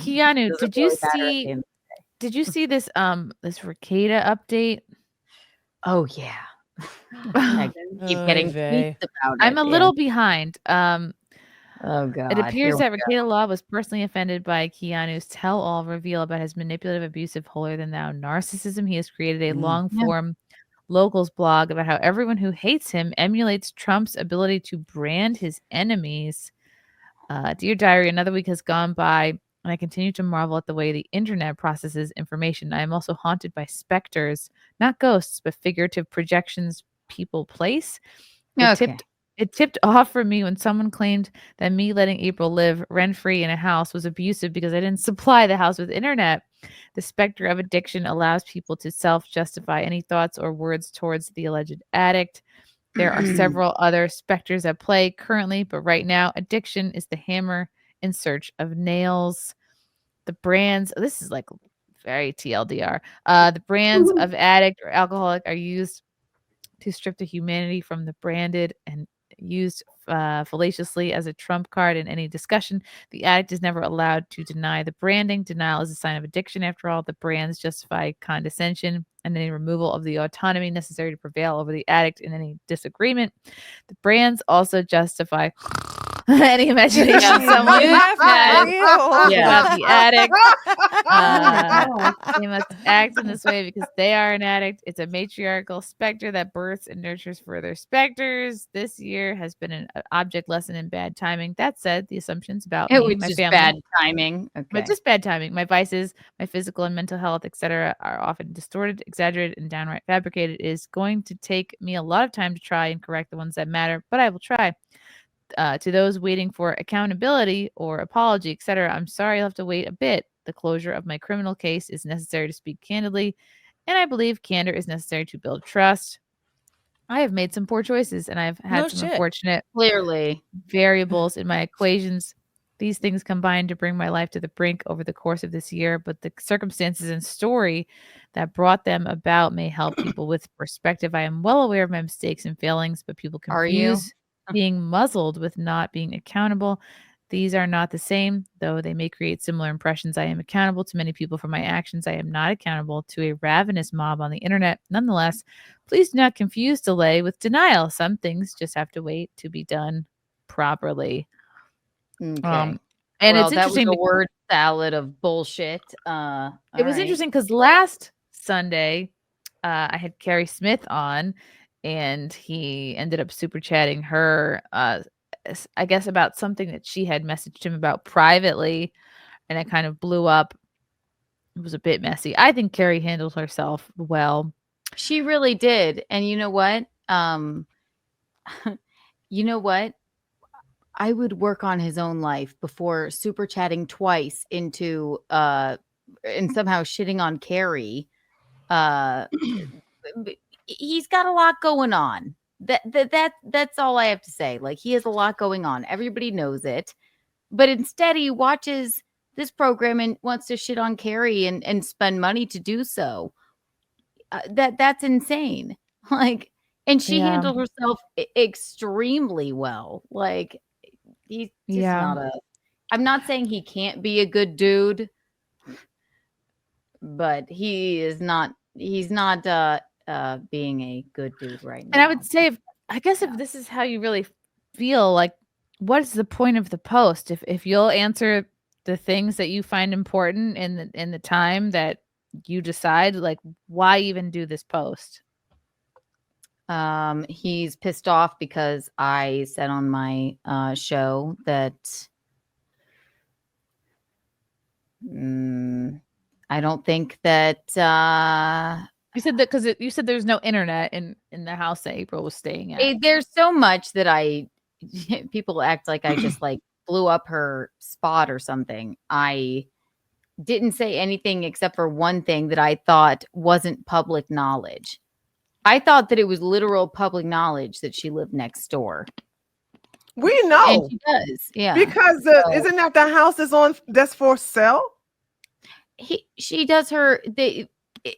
Keanu, did you see this this Rekieta update? Oh yeah. I keep getting tweets about it. I'm a little behind. Oh God. It appears that Rekieta Law was personally offended by Keanu's tell-all reveal about his manipulative, abusive, holier-than-thou narcissism. He has created a long-form locals blog about how everyone who hates him emulates Trump's ability to brand his enemies. Dear Diary, another week has gone by, and I continue to marvel at the way the internet processes information. I am also haunted by specters, not ghosts, but figurative projections people place. It tipped off for me when someone claimed that me letting April live rent-free in a house was abusive because I didn't supply the house with internet. The specter of addiction allows people to self-justify any thoughts or words towards the alleged addict. There are several other specters at play currently, but right now, addiction is the hammer in search of nails. The brands, this is like very TLDR. The brands of addict or alcoholic are used to strip the humanity from the branded and used fallaciously as a trump card in any discussion. The addict is never allowed to deny the branding. Denial is a sign of addiction. After all, the brands justify condescension and any removal of the autonomy necessary to prevail over the addict in any disagreement. The brands also justify any imagination someone has about the addict. They must act in this way because they are an addict. It's a matriarchal specter that births and nurtures further specters. This year has been an object lesson in bad timing. That said, the assumptions about me, my family, bad timing. Okay. But just bad timing. My vices, my physical and mental health, etc., are often distorted, exaggerated, and downright fabricated. It is going to take me a lot of time to try and correct the ones that matter, but I will try. To those waiting for accountability or apology, etc., I'm sorry, you'll have to wait a bit. The closure of my criminal case is necessary to speak candidly, and I believe candor is necessary to build trust. I have made some poor choices, and I've had some unfortunate variables in my equations. These things combined to bring my life to the brink over the course of this year, but the circumstances and story that brought them about may help people with perspective. I am well aware of my mistakes and failings, but people confuse being muzzled with not being accountable. These are not the same, though they may create similar impressions. I am accountable to many people for my actions. I am not accountable to a ravenous mob on the internet. Nonetheless, please do not confuse delay with denial. Some things just have to wait to be done properly. Okay. And it's interesting. That was a word salad of bullshit. It was interesting because last Sunday, I had Carrie Smith on, and he ended up super chatting her, I guess, about something that she had messaged him about privately, and it kind of blew up. It was a bit messy. I think Carrie handled herself well. She really did. And you know what? I would work on his own life before super chatting twice into and somehow shitting on Carrie. He's got a lot going on. That's all I have to say. Like, he has a lot going on. Everybody knows it. But instead he watches this program and wants to shit on Carrie and spend money to do so. That's insane. Like, and she handled herself extremely well. Like, he's just not I'm not saying he can't be a good dude, but he's not being a good dude right now. And I would say, if this is how you really feel, like, what is the point of the post? If you'll answer the things that you find important in the time that you decide, like, why even do this post? He's pissed off because I said on my show that I don't think that you said that because you said there's no internet in the house that April was staying at. There's so much that people act like I just like blew up her spot or something. I didn't say anything except for one thing that I thought wasn't public knowledge. I thought that it was literal public knowledge that she lived next door. We know. And she does, yeah. Because isn't that the house that's for sale? She does her.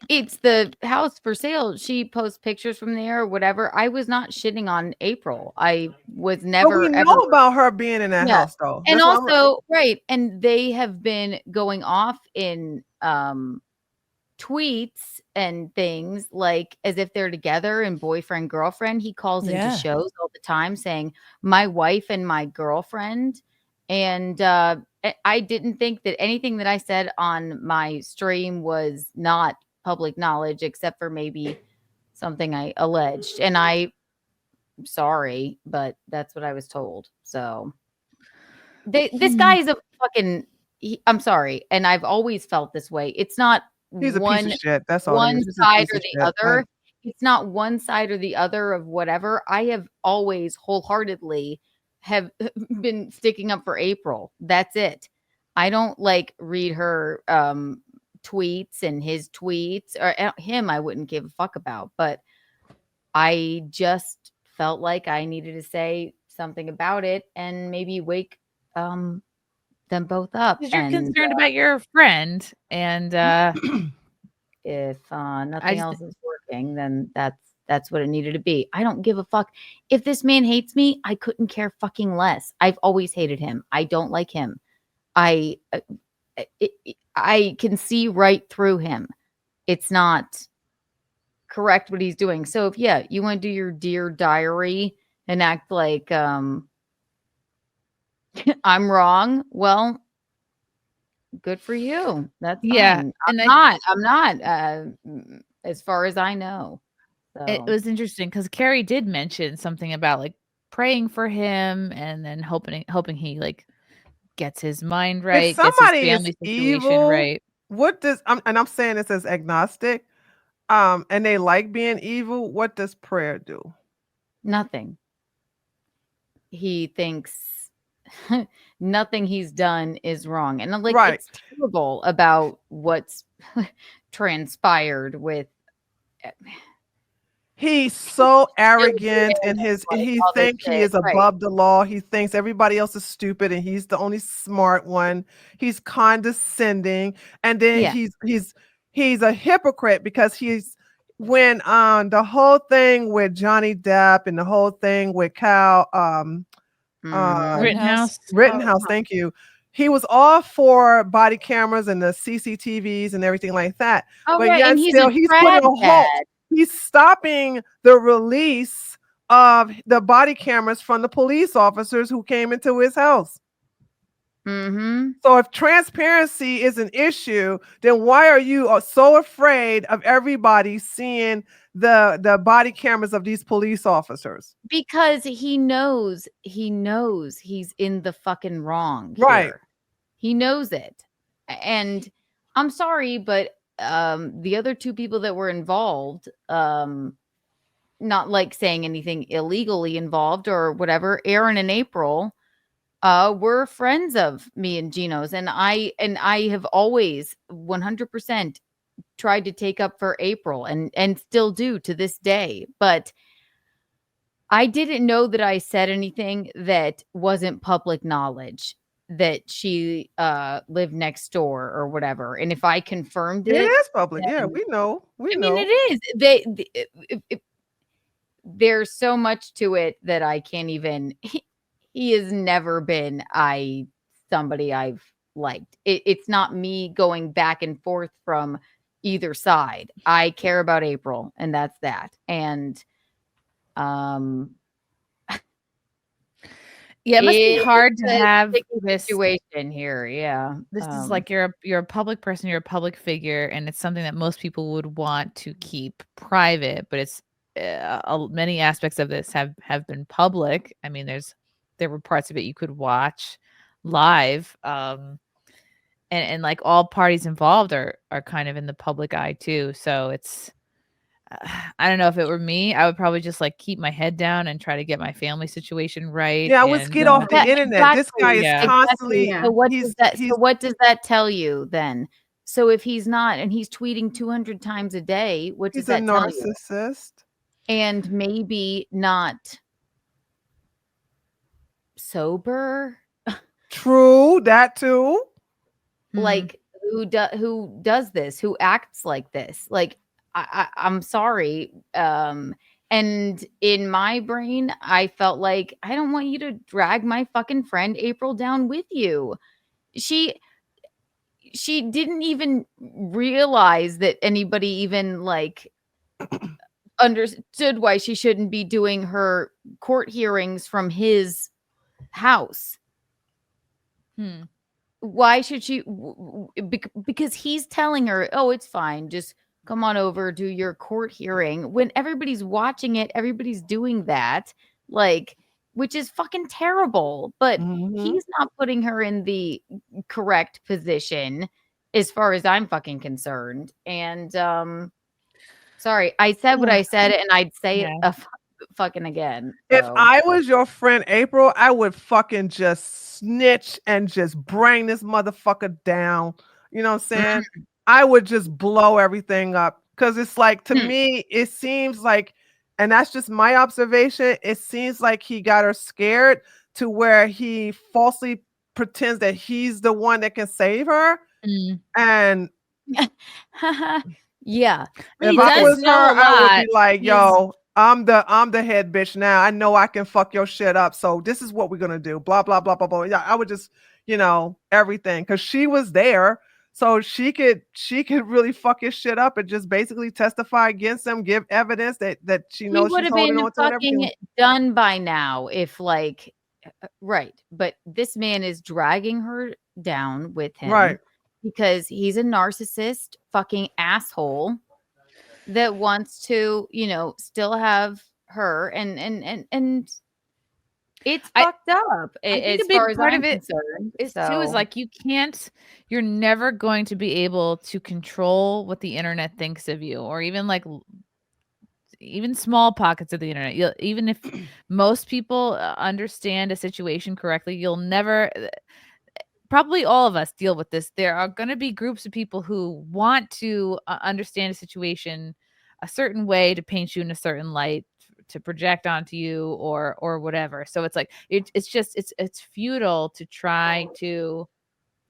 it's the house for sale. She posts pictures from there or whatever. I was not shitting on April. I was But we never know ever. about her being in that Yeah. house, though. And That's what I'm. also, right. And they have been going off in tweets and things like as if they're together and boyfriend, girlfriend. He calls into Yeah. shows all the time saying, my wife and my girlfriend. And I didn't think that anything that I said on my stream was not public knowledge, except for maybe something I alleged. And I'm sorry, but that's what I was told. So this guy is a fucking, I'm sorry. And I've always felt this way. It's not He's a piece one of shit. That's all. one He's a side piece or of the shit. other. It's not one side or the other of whatever. I have always wholeheartedly have been sticking up for April. That's it. I don't like read her tweets and his tweets or him. I wouldn't give a fuck about, but I just felt like I needed to say something about it and maybe wake them both up. Because you're And concerned about your friend, and if I nothing just else is working, then that's what it needed to be. I don't give a fuck. If this man hates me, I couldn't care fucking less. I've always hated him. I don't like him. I can see right through him. It's not correct what he's doing. So if you want to do your Dear Diary and act like I'm wrong, well, good for you. That's fine. I'm not as far as I know. So. It was interesting because Carrie did mention something about like praying for him and then hoping he like gets his mind right, If gets his somebody family is situation evil, right. what does I'm saying this as agnostic, and they like being evil, what does prayer do? Nothing. He thinks nothing he's done is wrong. And I'm like, Right. it's terrible about what's transpired with. He's so arrogant and he thinks he is above the law. He thinks everybody else is stupid and he's the only smart one. He's condescending. And then he's a hypocrite because he's when the whole thing with Johnny Depp and the whole thing with Cal Rittenhouse, thank you. He was all for body cameras and the CCTVs and everything like that. Oh, but right. yet And he's still he's putting a halt. He's stopping the release of the body cameras from the police officers who came into his house. Mm-hmm. So if transparency is an issue, then why are you so afraid of everybody seeing the body cameras of these police officers? Because he knows he's in the fucking wrong here. Right. He knows it. And I'm sorry, but the other two people that were involved, not like saying anything illegally involved or whatever, Aaron and April were friends of me and Gino's, and I have always 100% tried to take up for April and still do to this day. But I didn't know that I said anything that wasn't public knowledge, that she lived next door or whatever. And if I confirmed it, it is public. Yeah, we know. I mean, it is. There's so much to it that I can't even. He has never been somebody I've liked. It's not me going back and forth from either side. I care about April, and that's that. And it must be hard to have this situation here. Yeah, this is like you're a public person, you're a public figure, and it's something that most people would want to keep private. But it's many aspects of this have been public. I mean, there were parts of it you could watch live, and like all parties involved are kind of in the public eye too. So it's. I don't know, if it were me, I would probably just like keep my head down and try to get my family situation right. Yeah, let's get off the internet. This guy is constantly. So what does that tell you then? So if he's not, and he's tweeting 200 times a day, what does that tell you? He's a narcissist. And maybe not sober. True, that too. Like who does this, who acts like this. Like, I'm sorry. And in my brain, I felt like I don't want you to drag my fucking friend April down with you. She didn't even realize that anybody even like understood why she shouldn't be doing her court hearings from his house. Why should she? Because he's telling her, oh, it's fine, just come on over, do your court hearing. When everybody's watching it, everybody's doing that, like, which is fucking terrible. But he's not putting her in the correct position as far as I'm fucking concerned. And sorry, I said what I said, and I'd say it fucking again. So. If I was your friend April, I would fucking just snitch and just bring this motherfucker down. You know what I'm saying? I would just blow everything up, because it's like, to me, it seems like, and that's just my observation, it seems like he got her scared to where he falsely pretends that he's the one that can save her. And yeah, if I was her, I would be like, yo, I'm the head bitch now. I know I can fuck your shit up. So this is what we're gonna do. Blah blah blah blah blah. Yeah, I would just, everything, because she was there, so she could really fuck his shit up and just basically testify against him, give evidence that she knows she's holding on to, and everything. Done by now, if like, right. But this man is dragging her down with him, right? Because he's a narcissist, fucking asshole that wants to, still have her, and it's fucked up. I think a big part of it is too is like, you're never going to be able to control what the internet thinks of you, or even like even small pockets of the internet. Even if most people understand a situation correctly, you'll never. Probably all of us deal with this. There are going to be groups of people who want to understand a situation a certain way, to paint you in a certain light, to project onto you, or whatever. So it's like, it's futile to try to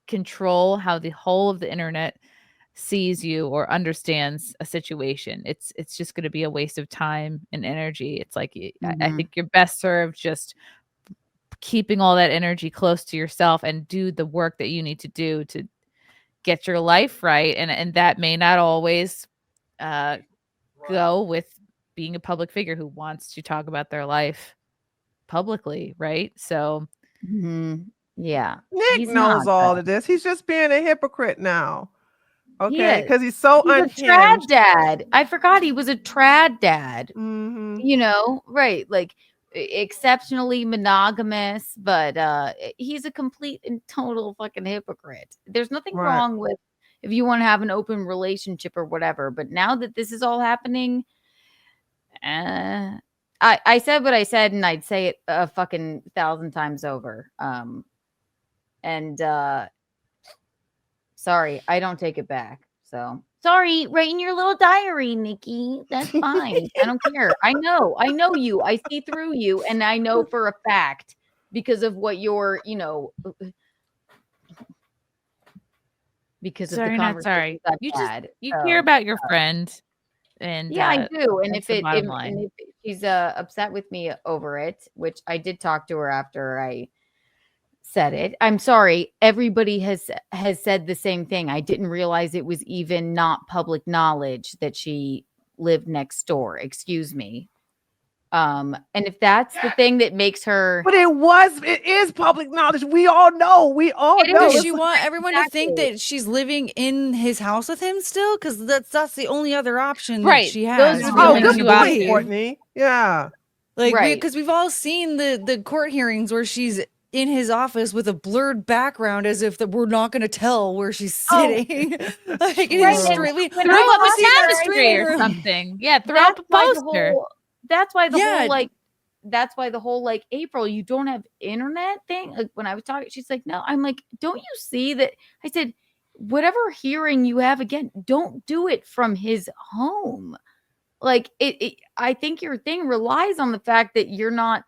control how the whole of the internet sees you or understands a situation. It's just going to be a waste of time and energy. It's like, I think you're best served just keeping all that energy close to yourself and do the work that you need to do to get your life right. And that may not always go with being a public figure who wants to talk about their life publicly, right? So yeah, Nick knows all of this. He's just being a hypocrite now. Okay, because he's so unhinged. A trad dad. I forgot he was a trad dad. Right? Like, exceptionally monogamous, but he's a complete and total fucking hypocrite. There's nothing wrong with if you want to have an open relationship or whatever, but now that this is all happening, I said what I said, and I'd say it a fucking 1,000 times over. Sorry, I don't take it back. So sorry, write in your little diary, Nikki. That's fine. I don't care. I know you. I see through you, and I know for a fact, because of what you're, because of the conversation you care about your friend, and I do. And if she's upset with me over it, which I did talk to her after I said it. I'm sorry. Everybody has said the same thing. I didn't realize it was even not public knowledge that she lived next door. Excuse me. And if that's the thing that makes her, but it is public knowledge. We all know. Does she want everyone to think that she's living in his house with him still? Because that's the only other option that she has. Good point, Courtney. Yeah. Like, because we've all seen the court hearings where she's in his office with a blurred background, as if we're not going to tell where she's sitting. Like, it is strictly throw up a tapestry or something. Yeah, throw up a poster. That's why the whole like April, you don't have internet thing. Like, when I was talking, she's like, no. I'm like, don't you see that? I said, whatever hearing you have, again, don't do it from his home. Like, I think your thing relies on the fact that you're not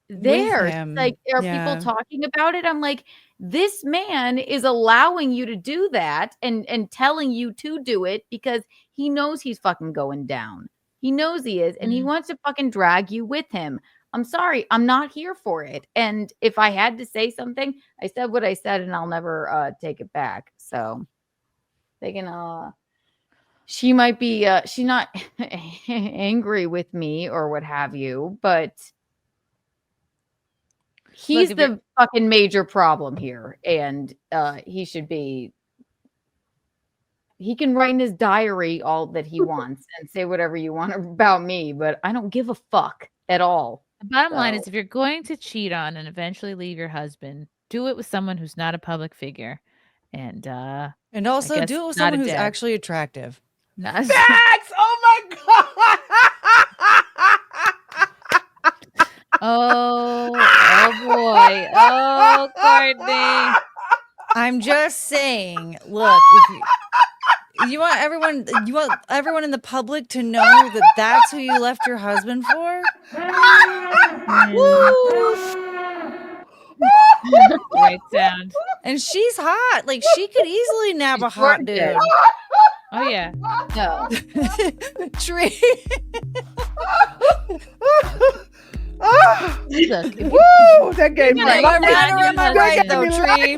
there. him. Like, are people talking about it? I'm like, this man is allowing you to do that and telling you to do it because he knows he's fucking going down. He knows he is, and he wants to fucking drag you with him. I'm sorry, I'm not here for it. And if I had to say something, I said what I said, and I'll never take it back. So they can she might be she's not angry with me or what have you, but he's the fucking major problem here, and he should be. He can write in his diary all that he wants and say whatever you want about me, but I don't give a fuck at all. The bottom line is, if you're going to cheat on and eventually leave your husband, do it with someone who's not a public figure, and also do it with someone who's actually attractive. Facts! Oh my god! Oh boy! Oh, Courtney! I'm just saying. Look, if you want everyone in the public to know that that's who you left your husband for. Woo! Great sound. And she's hot. Like, she could easily nab a hot dude. Oh yeah. No. Tree. Look, woo! That gave me life.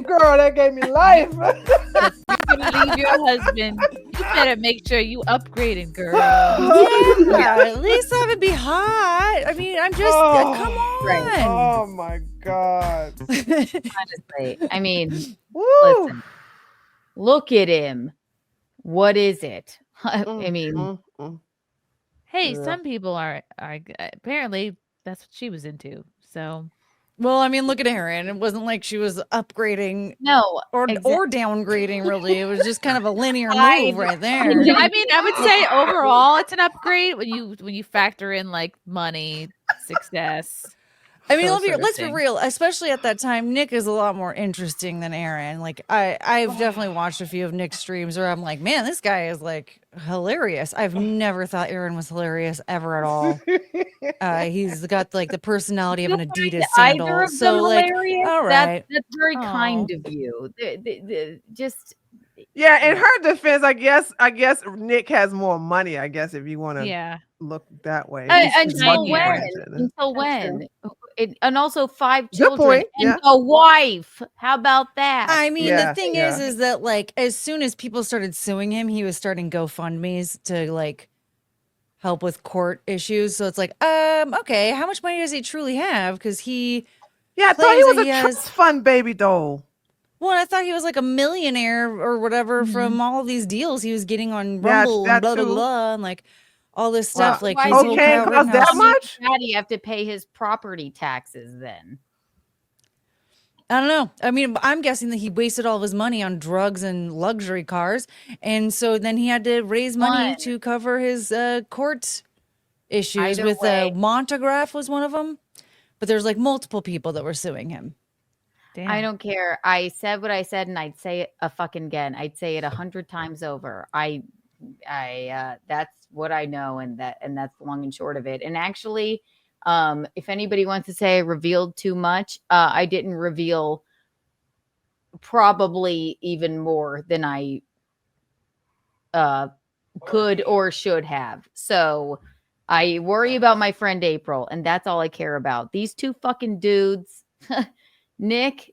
Girl, that gave me life. You're gonna leave your husband. You better make sure you upgraded, girl. Yeah, at least have it be hot. I mean, I'm just come on. Right. Oh my god. Honestly, I mean, listen. Look at him. What is it? I mean, hey, some people are apparently that's what she was into. So, well, I mean, look at Erin. It wasn't like she was upgrading, or downgrading. Really, it was just kind of a linear move right there. I mean, I would say overall it's an upgrade when you factor in like money, success. I mean, let's be real. Especially at that time, Nick is a lot more interesting than Erin. Like, I've definitely watched a few of Nick's streams where I'm like, man, this guy is like hilarious. I've never thought Erin was hilarious ever at all. He's got like the personality of an Adidas sandal. So like, all right, that's very kind of you. Just. Yeah, in her defense, I guess Nick has more money. I guess if you want to look that way. Until when? And also 5 children and a wife. How about that? I mean, the thing is that like as soon as people started suing him, he was starting GoFundMe's to like help with court issues. So it's like, okay, how much money does he truly have? Because I thought he was a trust fund baby doll. Well, I thought he was like a millionaire or whatever from all of these deals he was getting on Rumble and blah, blah, blah, and like all this stuff. Like, okay, cost that much? How do you have to pay his property taxes then? I don't know. I mean, I'm guessing that he wasted all of his money on drugs and luxury cars. And so then he had to raise money to cover his court issues with Montagraph was one of them. But there's like multiple people that were suing him. Damn. I don't care. I said what I said, and I'd say it again. I'd say it 100 times over. That's what I know, and that's the long and short of it. And actually, if anybody wants to say I revealed too much, I didn't reveal probably even more than I could or should have. So I worry about my friend April, and that's all I care about. These two fucking dudes. Nick,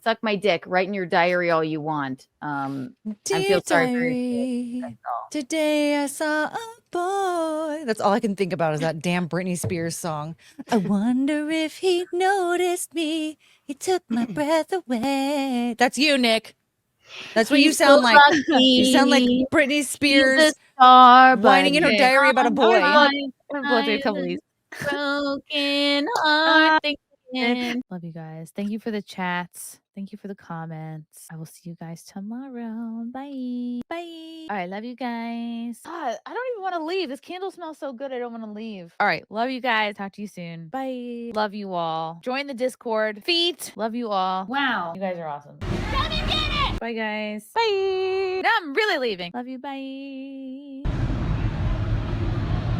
suck my dick. Write in your diary all you want. I feel sorry for you. Today I saw a boy. That's all I can think about is that damn Britney Spears song. I wonder if he noticed me. He took my breath away. That's you, Nick. That's what you sound like. You sound like Britney Spears whining in her diary about a boy. I'm going through a couple of these. Broken heart. Love you guys. Thank you for the chats. Thank you for the comments. I will see you guys tomorrow. Bye. Bye. All right. Love you guys. God, I don't even want to leave. This candle smells so good. I don't want to leave. All right. Love you guys. Talk to you soon. Bye. Love you all. Join the Discord. Feet. Love you all. Wow. You guys are awesome. Come and get it. Bye, guys. Bye. Now I'm really leaving. Love you. Bye.